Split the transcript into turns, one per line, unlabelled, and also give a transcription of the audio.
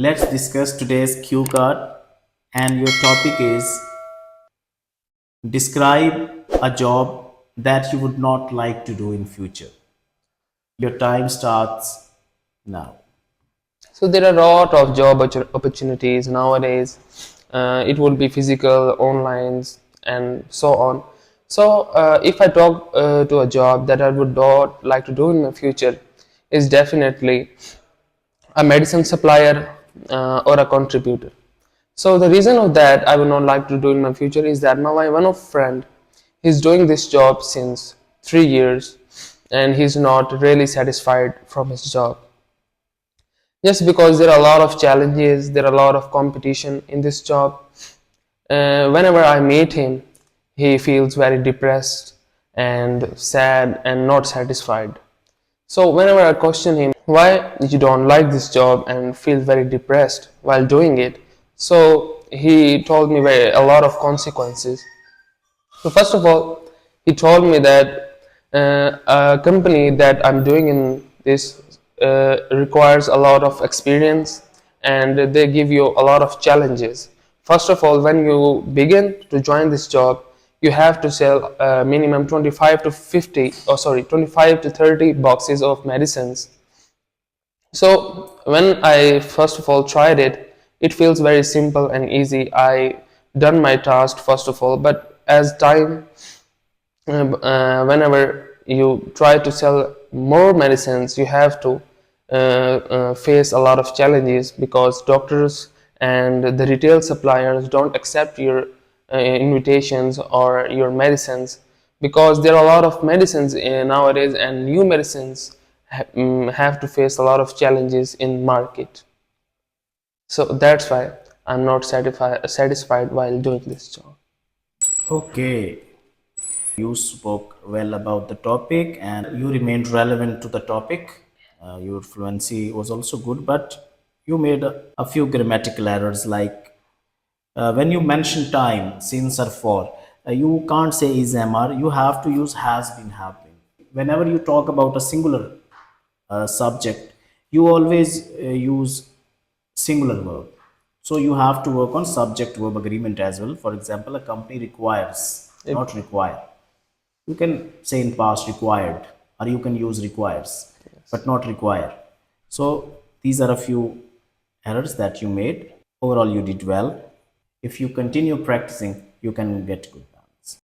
Let's discuss today's cue card, and your topic is describe a job that you would not like to do in future. Your time starts now.
So there are a lot of opportunities nowadays. It would be physical, online, and so on. So if I talk to a job that I would not like to do in the future, is definitely a medicine supplier or a contributor. So the reason of that I would not like to do in my future is that my one of friend, he's doing this job since 3 years, and he's not really satisfied from his job. Just because there are a lot of challenges, there are a lot of competition in this job. Whenever I meet him, he feels very depressed and sad and not satisfied. So whenever I question him why you don't like this job and feel very depressed while doing it, so he told me a lot of consequences. So first of all, he told me that a company that I'm doing in this requires a lot of experience, and they give you a lot of challenges. First of all, when you begin to join this job, you have to sell minimum 25 to 50, or sorry, 25 to 30 boxes of medicines. So when I first of all tried it, it feels very simple and easy. I done my task first of all, but as time whenever you try to sell more medicines, you have to face a lot of challenges because doctors and the retail suppliers don't accept your invitations or your medicines, because there are a lot of medicines nowadays, and new medicines have to face a lot of challenges in market. So that's why I'm not satisfied while doing this job.
Okay, you spoke well about the topic and you remained relevant to the topic. Your fluency was also good, but you made a few grammatical errors like when you mention time, since or for, you can't say is MR, you have to use has been, have been. Whenever you talk about a singular subject, you always use singular verb. So you have to work on subject verb agreement as well. For example, a company requires,
It,
not require. You can say in past required, or you can use requires, but not require. So these are a few errors that you made. Overall, you did well. If you continue practicing, you can get good.